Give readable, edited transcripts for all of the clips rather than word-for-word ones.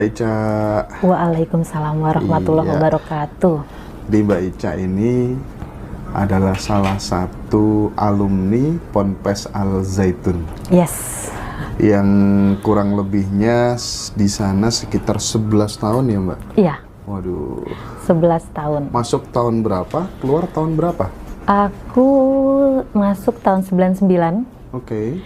Ica, Waalaikumsalam warahmatullahi iya. wabarakatuh. Di Mbak Ica ini adalah salah satu alumni Ponpes Al Zaitun Yes, yang kurang lebihnya di sana sekitar 11 tahun ya Mbak? iya, Waduh, 11 tahun. masuk tahun berapa? Keluar tahun berapa? Aku masuk tahun 99, Oke,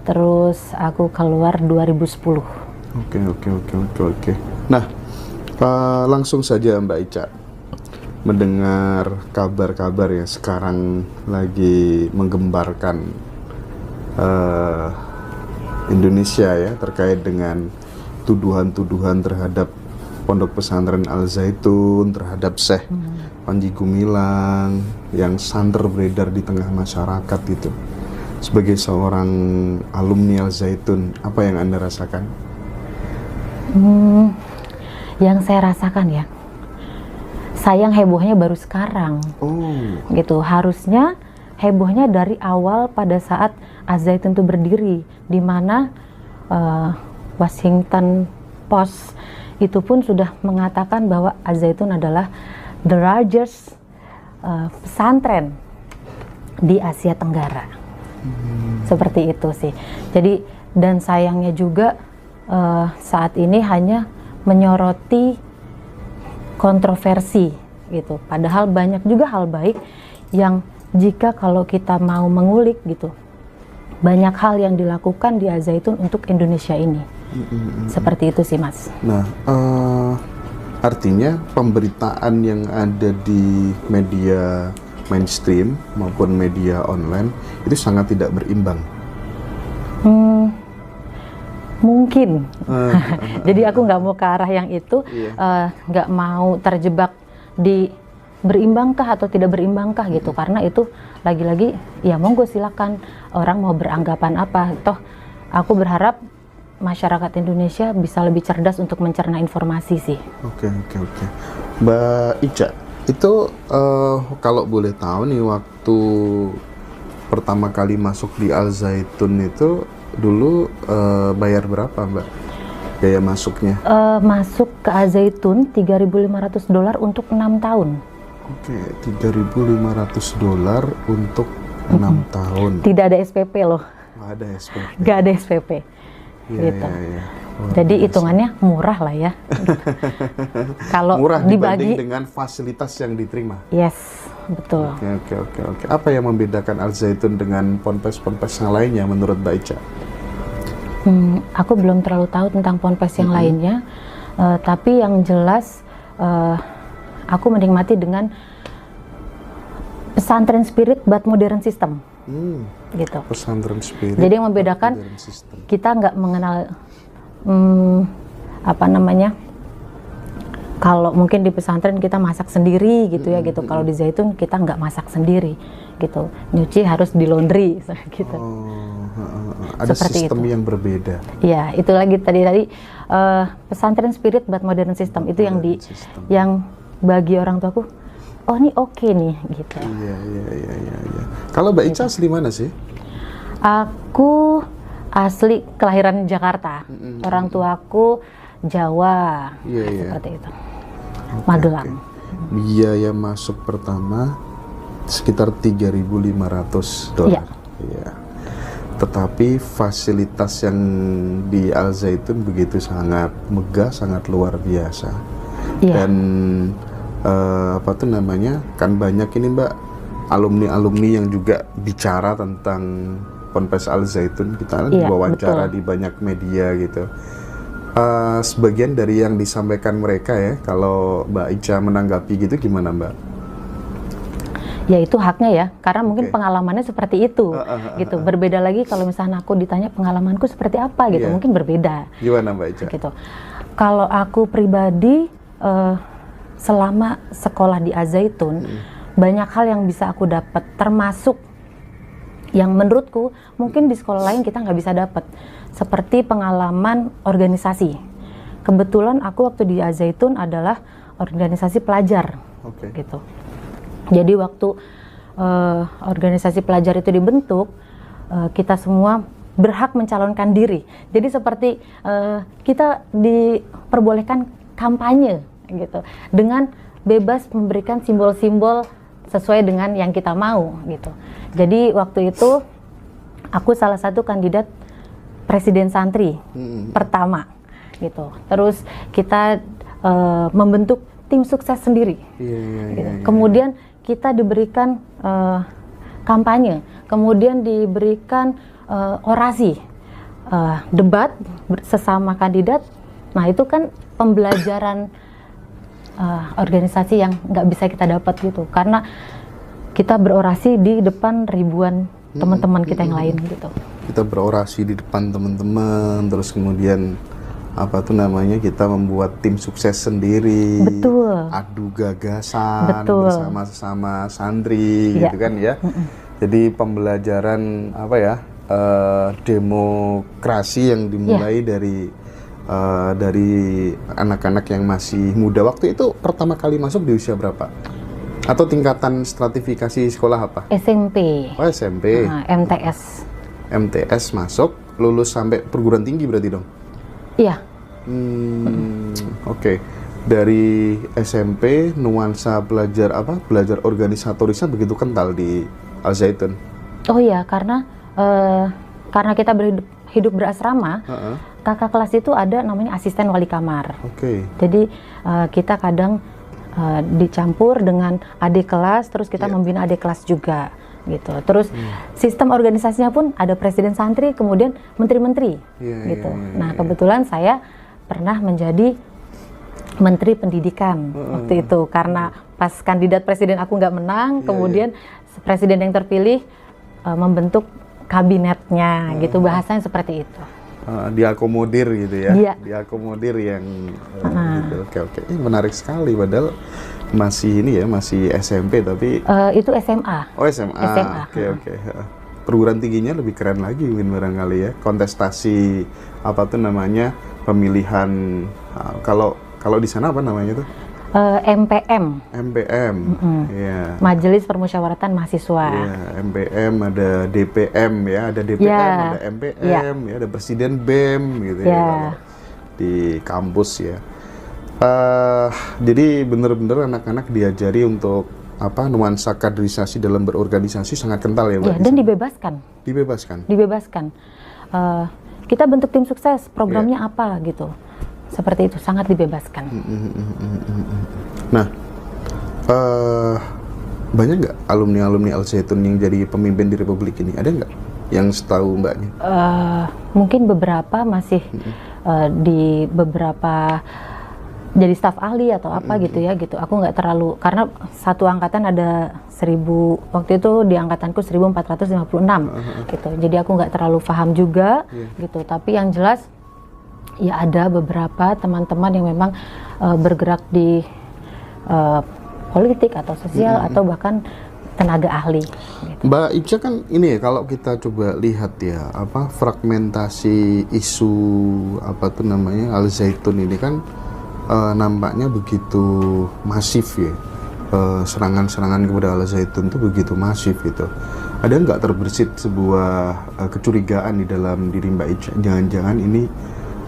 terus aku keluar 2010. oke. Nah, langsung saja Mbak Ica mendengar kabar-kabar yang sekarang lagi menggembarkan Indonesia ya terkait dengan tuduhan-tuduhan terhadap Pondok Pesantren Al Zaitun, terhadap Syekh Panji Gumilang yang santer beredar di tengah masyarakat itu. Sebagai seorang alumni Al Zaitun, apa yang Anda rasakan? Yang saya rasakan ya, sayang hebohnya baru sekarang. Oh, Gitu, harusnya hebohnya dari awal pada saat Al-Zaitun itu berdiri, di mana Washington Post itu pun sudah mengatakan bahwa Al-Zaitun adalah the largest pesantren di Asia Tenggara. Seperti itu sih. Jadi, dan sayangnya juga saat ini hanya menyoroti kontroversi gitu. Padahal banyak juga hal baik yang jika kalau kita mau mengulik gitu, banyak hal yang dilakukan di Al-Zaitun untuk Indonesia ini. Seperti itu sih Mas. nah artinya pemberitaan yang ada di media mainstream maupun media online itu sangat tidak berimbang. Mungkin. Jadi aku nggak mau ke arah yang itu, Iya. nggak mau terjebak di berimbangkah atau tidak berimbangkah gitu. Karena itu lagi-lagi ya monggo silakan orang mau beranggapan apa. Toh aku berharap masyarakat Indonesia bisa lebih cerdas untuk mencerna informasi sih. Oke. Mbak Ica, itu kalau boleh tahu nih waktu pertama kali masuk di Al Zaitun itu dulu bayar berapa Mbak? Biaya masuknya? Masuk ke Al-Zaitun $3.500 untuk 6 tahun. Oke, $3.500 untuk 6 tahun. Tidak ada SPP loh, Nggak ada SPP. nggak ada SPP. Iya, Gitu. iya. Jadi hitungannya murah lah ya. Kalau Murah dibanding dibagi, dengan fasilitas yang diterima. yes, betul. Oke. Apa yang membedakan Al Zaitun dengan ponpes-ponpes yang lainnya menurut Mbak Ica? Aku belum terlalu tahu tentang ponpes yang lainnya, tapi yang jelas aku menikmati dengan pesantren spirit but modern system, gitu. Pesantren spirit. Jadi yang membedakan modern system. kita nggak mengenal apa namanya. Kalau mungkin di pesantren kita masak sendiri gitu ya gitu. Kalau di Zaitun kita nggak masak sendiri gitu. Nyuci harus di laundry gitu. Ada Seperti sistem itu. yang berbeda. Ya, itu lagi tadi pesantren spirit but modern system itu yang Modern system. yang bagi orang tuaku, oh ini oke nih gitu. Iya. Kalau Mbak Ica asli mana sih? Aku asli kelahiran Jakarta, orang tuaku Jawa, Iya. seperti itu. Magelang. Biaya masuk pertama sekitar $3.500. Iya. Tetapi fasilitas yang di Al Zaitun begitu sangat megah, sangat luar biasa. Iya. Dan apa tuh namanya? Kan banyak ini Mbak alumni-alumni yang juga bicara tentang Ponpes Al Zaitun. Kita Iya, diwawancara betul. di banyak media gitu. Sebagian dari yang disampaikan mereka ya, kalau Mbak Ica menanggapi gitu gimana Mbak? Ya itu haknya ya, karena mungkin Oke. pengalamannya seperti itu, gitu. Berbeda lagi kalau misalnya aku ditanya pengalamanku seperti apa gitu, Iya. mungkin berbeda, Gimana Mbak Ica? gitu. Kalau aku pribadi selama sekolah di Al-Zaitun, banyak hal yang bisa aku dapat, termasuk yang menurutku mungkin di sekolah lain kita nggak bisa dapat, seperti pengalaman organisasi. Kebetulan aku waktu di Al-Zaitun adalah organisasi pelajar, Oke. gitu. Jadi waktu organisasi pelajar itu dibentuk, kita semua berhak mencalonkan diri. Jadi seperti kita diperbolehkan kampanye gitu dengan bebas memberikan simbol-simbol sesuai dengan yang kita mau gitu. Jadi waktu itu aku salah satu kandidat presiden santri pertama gitu. Terus kita membentuk tim sukses sendiri. Gitu. Kemudian kita diberikan kampanye, kemudian diberikan orasi, debat sesama kandidat. Nah itu kan pembelajaran organisasi yang nggak bisa kita dapat gitu, karena kita berorasi di depan ribuan teman-teman kita yang lain gitu. Kita berorasi di depan teman-teman, terus kemudian kita membuat tim sukses sendiri. Betul. Adu gagasan. Betul. Bersama sesama santri, gitu kan ya. Jadi pembelajaran demokrasi yang dimulai dari anak-anak yang masih muda. Waktu itu pertama kali masuk di usia berapa? Atau tingkatan stratifikasi sekolah apa? SMP. Oh SMP. MTS. MTS masuk, lulus sampai perguruan tinggi berarti dong? Iya. Oke. Dari SMP nuansa belajar organisatorisnya begitu kental di Al Zaitun? Oh iya, karena kita hidup berasrama, kakak kelas itu ada namanya asisten wali kamar. Oke. Jadi kita kadang dicampur dengan adik kelas, terus kita membina adik kelas juga gitu. Terus sistem organisasinya pun ada presiden santri, kemudian menteri-menteri gitu. Nah kebetulan saya pernah menjadi menteri pendidikan waktu itu, karena pas kandidat presiden aku nggak menang, kemudian presiden yang terpilih membentuk kabinetnya gitu, bahasanya seperti itu. Diakomodir gitu ya? Iya. Diakomodir yang gitu. Oke. Menarik sekali, padahal masih SMP tapi itu SMA. Oh SMA. Oke. Perguruan tingginya lebih keren lagi mungkin barangkali ya, kontestasi pemilihan, kalau di sana apa namanya tuh? MPM. Ya. Majelis Permusyawaratan Mahasiswa. Ya, MPM, ada DPM ya, ada DPM, ada MPM, ya, ada Presiden BEM gitu ya kalau di kampus ya. Jadi benar-benar anak-anak diajari untuk nuansa kaderisasi dalam berorganisasi sangat kental ya, Mbak. Dan dibebaskan. Kita bentuk tim sukses, programnya apa gitu. Seperti itu, sangat dibebaskan. Nah, banyak nggak alumni Al Zaitun yang jadi pemimpin di Republik ini? Ada nggak yang setahu Mbaknya? Mungkin beberapa masih di beberapa jadi staf ahli atau apa gitu ya gitu. Aku nggak terlalu, karena satu angkatan ada 1000, waktu itu di angkatanku 1456 gitu. Jadi aku nggak terlalu paham juga gitu. Tapi yang jelas ya ada beberapa teman-teman yang memang bergerak di politik atau sosial atau bahkan tenaga ahli. Gitu. Mbak Ica kan ini ya, kalau kita coba lihat ya fragmentasi isu Al Zaitun ini kan nampaknya begitu masif ya. Serangan-serangan kepada Al Zaitun itu begitu masif gitu. Ada nggak terbersit sebuah kecurigaan di dalam diri Mbak Ica? Jangan-jangan ini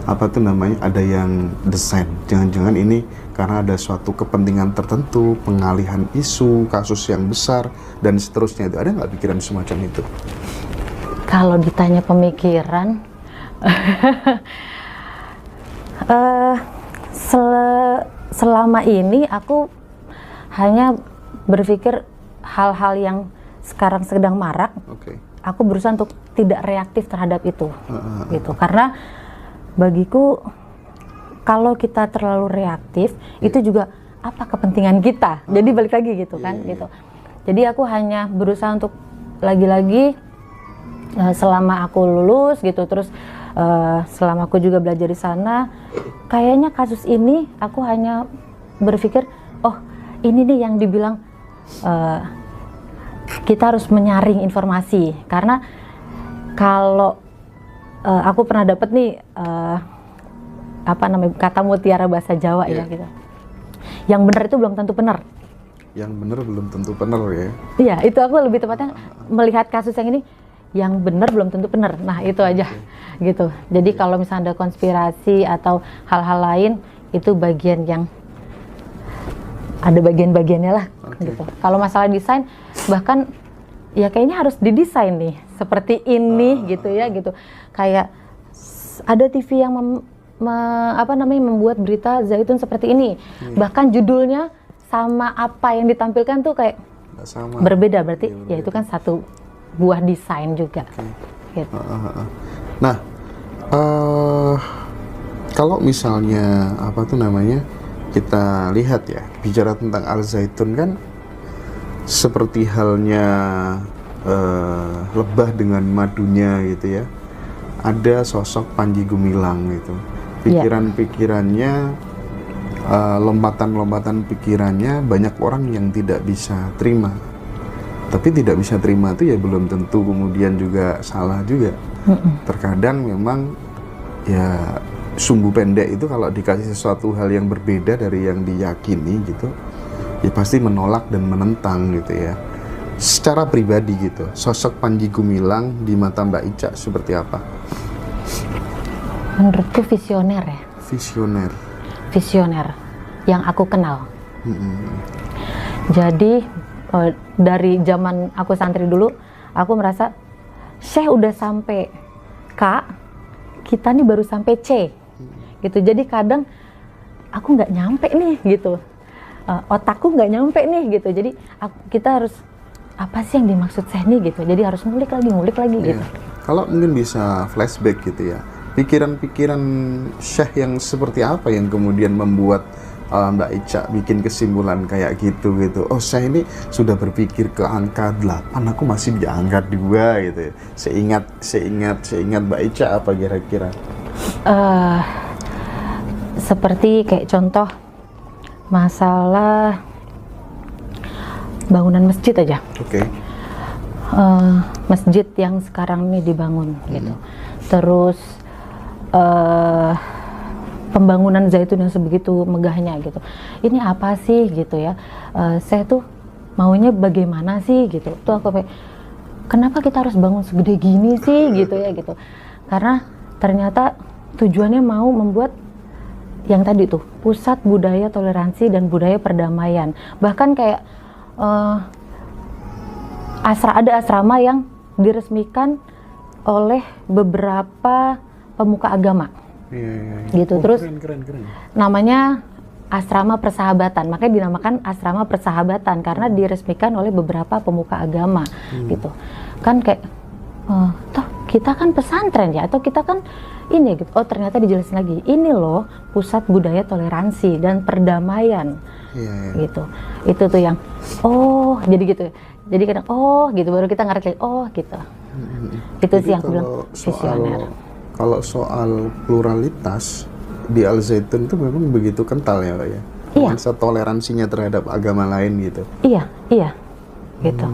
ada yang desain, jangan-jangan ini karena ada suatu kepentingan tertentu, pengalihan isu, kasus yang besar dan seterusnya. Itu ada nggak pikiran semacam itu? Kalau ditanya pemikiran, selama ini aku hanya berpikir hal-hal yang sekarang sedang marak. Aku berusaha untuk tidak reaktif terhadap itu, gitu. Karena bagiku kalau kita terlalu reaktif itu juga apa kepentingan kita. Jadi balik lagi gitu kan gitu. Jadi aku hanya berusaha untuk lagi-lagi selama aku lulus gitu, terus selama aku juga belajar di sana, kayaknya kasus ini aku hanya berpikir, oh ini nih yang dibilang kita harus menyaring informasi. Karena kalau aku pernah dapat nih kata mutiara bahasa Jawa ya gitu. Yang benar itu belum tentu benar. Yang benar belum tentu benar ya. Iya, itu aku lebih tepatnya melihat kasus yang ini. yang benar belum tentu benar. Nah, itu aja gitu. Jadi kalau misalnya ada konspirasi atau hal-hal lain, itu bagian yang ada bagian-bagiannya lah gitu. Kalau masalah desain, bahkan ya kayaknya harus didesain nih seperti ini gitu ya gitu. Kayak ada TV yang membuat berita zaitun seperti ini. Bahkan judulnya sama apa yang ditampilkan tuh kayak sama. Berbeda, berarti ya itu kan satu buah desain juga. Gitu. Nah, kalau misalnya kita lihat ya, bicara tentang Al-Zaitun kan seperti halnya lebah dengan madunya gitu ya. Ada sosok Panji Gumilang gitu. Pikiran-pikirannya, lompatan-lompatan pikirannya banyak orang yang tidak bisa terima. Tapi tidak bisa terima itu ya belum tentu kemudian juga salah juga. Terkadang memang ya sumbu pendek itu kalau dikasih sesuatu hal yang berbeda dari yang diyakini gitu, ya pasti menolak dan menentang gitu ya. Secara pribadi gitu, sosok Panji Gumilang di mata Mbak Ica seperti apa? Menurutku visioner ya. Visioner yang aku kenal. Jadi dari zaman aku santri dulu, aku merasa Syekh udah sampai K, kita nih baru sampai C gitu. Jadi kadang aku nggak nyampe nih gitu, otakku nggak nyampe nih gitu. Jadi kita harus apa sih yang dimaksud Syekh nih gitu. Jadi harus ngulik lagi gitu. Kalau mungkin bisa flashback gitu ya, pikiran-pikiran Syekh yang seperti apa yang kemudian membuat Mbak Ica bikin kesimpulan kayak gitu. Oh, saya ini sudah berpikir ke angka 8, aku masih di angka 2 gitu. Seingat Mbak Ica apa kira-kira? Seperti kayak contoh masalah bangunan masjid aja. Masjid yang sekarang ini dibangun gitu. Terus pembangunan zaitun yang sebegitu megahnya gitu. Ini apa sih gitu ya? Saya tuh maunya bagaimana sih gitu. Tuh aku kayak, kenapa kita harus bangun segede gini sih gitu ya gitu. Karena ternyata tujuannya mau membuat yang tadi tuh pusat budaya toleransi dan budaya perdamaian. Bahkan kayak ada asrama yang diresmikan oleh beberapa pemuka agama. Gitu. Terus keren. Namanya asrama persahabatan, makanya dinamakan asrama persahabatan karena diresmikan oleh beberapa pemuka agama. Gitu kan, kayak toh kita kan pesantren ya, atau kita kan ini gitu. Oh, ternyata dijelasin lagi, ini loh pusat budaya toleransi dan perdamaian. Gitu. Itu tuh yang jadi gitu. Jadi kadang gitu baru kita ngerti gitu. Itu sih yang aku bilang visioner. Kalau soal pluralitas di Al-Zaitun itu memang begitu kental ya, Pak ya? Nuansa toleransinya terhadap agama lain gitu. Iya, gitu.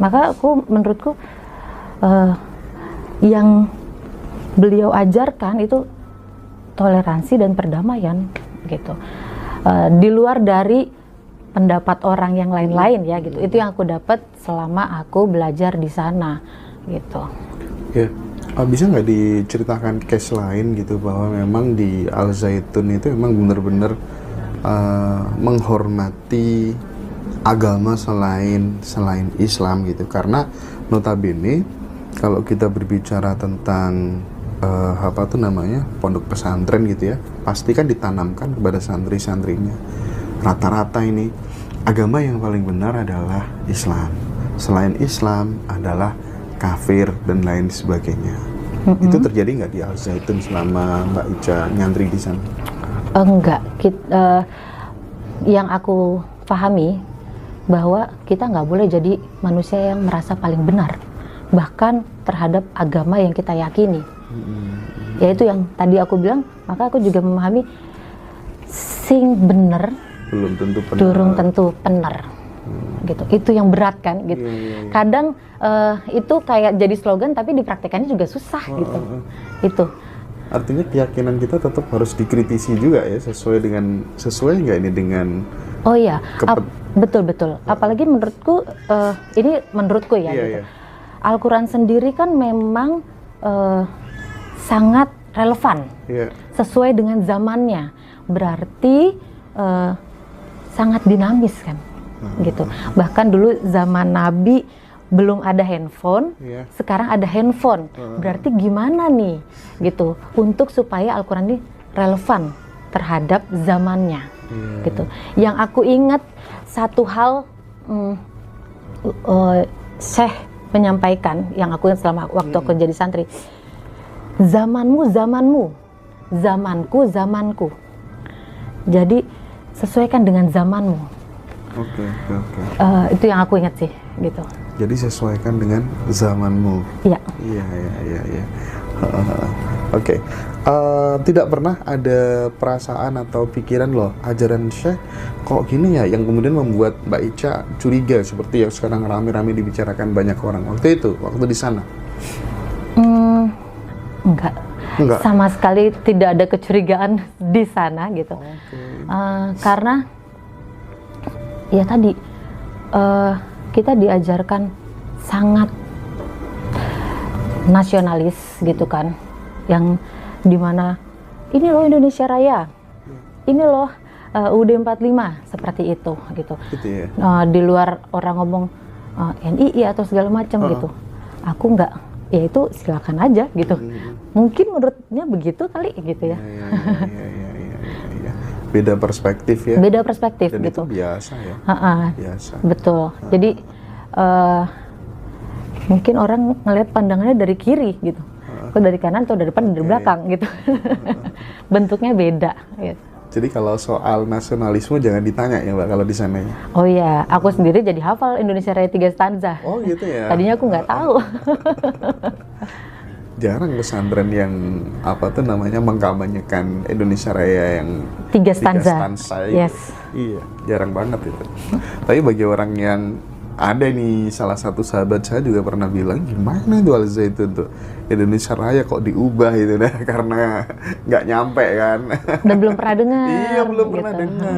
Maka menurutku yang beliau ajarkan itu toleransi dan perdamaian gitu. Di luar dari pendapat orang yang lain-lain ya gitu. Itu yang aku dapat selama aku belajar di sana gitu. Ya. Bisa nggak diceritakan case lain gitu bahwa memang di Al-Zaitun itu memang benar-benar menghormati agama selain Islam gitu, karena notabene kalau kita berbicara tentang pondok pesantren gitu ya, pasti kan ditanamkan kepada santri-santrinya rata-rata ini agama yang paling benar adalah Islam, selain Islam adalah kafir dan lain sebagainya. Itu terjadi nggak di Al-Zaitun selama Mbak Ica nyantri di sana? Enggak. Yang aku pahami bahwa kita nggak boleh jadi manusia yang merasa paling benar, bahkan terhadap agama yang kita yakini. Yaitu yang tadi aku bilang, maka aku juga memahami sing bener belum tentu benar. Durung tentu benar. Gitu. Itu yang berat kan gitu. Kadang itu kayak jadi slogan tapi dipraktekannya juga susah gitu. Itu. Artinya keyakinan kita tetap harus dikritisi juga ya, sesuai nggak ini dengan betul. Apalagi menurutku ini menurutku ya gitu. Al-Quran sendiri kan memang sangat relevan, sesuai dengan zamannya. Berarti sangat dinamis kan, gitu. Bahkan dulu zaman Nabi belum ada handphone, sekarang ada handphone. Berarti gimana nih, gitu, untuk supaya Al-Quran ini relevan terhadap zamannya, gitu. Yang aku ingat satu hal, Syekh menyampaikan, yang aku ingat selama waktu aku jadi santri, zamanmu zamanmu, zamanku zamanku. Jadi sesuaikan dengan zamanmu. Oke. Itu yang aku ingat sih, gitu. Jadi sesuaikan dengan zamanmu. Iya. Iya. Oke. Tidak pernah ada perasaan atau pikiran loh, ajaran Syekh kok gini ya, yang kemudian membuat Mbak Ica curiga seperti yang sekarang rame-rame dibicarakan banyak orang waktu itu, waktu di sana? Enggak. Sama sekali tidak ada kecurigaan di sana, gitu. Karena ya tadi kita diajarkan sangat nasionalis, gitu kan, yang dimana ini loh Indonesia Raya, ini loh UUD 45, seperti itu, gitu. Di luar orang ngomong NII atau segala macam, gitu. Aku enggak, ya itu silakan aja, gitu. Mungkin menurutnya begitu kali, gitu ya. Beda perspektif ya. Beda perspektif. Dan gitu. Itu biasa ya. Biasa. Betul. Jadi mungkin orang ngelihat pandangannya dari kiri, gitu. Atau dari kanan, atau dari depan, dari belakang, gitu. Bentuknya beda, gitu. Jadi kalau soal nasionalisme jangan ditanya ya Mbak kalau di sana ya. Oh iya, aku sendiri jadi hafal Indonesia Raya 3 stanza. Oh gitu ya. Tadinya aku nggak tahu. Jarang pesantren yang mengkampanyekan Indonesia Raya yang 3 stanza. Yes. Iya, jarang banget itu. Tapi bagi orang yang ada nih, salah satu sahabat saya juga pernah bilang, gimana itu Al-Zaitun tuh Indonesia Raya kok diubah itu karena nggak nyampe kan. Dan belum pernah dengar. Iya, belum pernah dengar.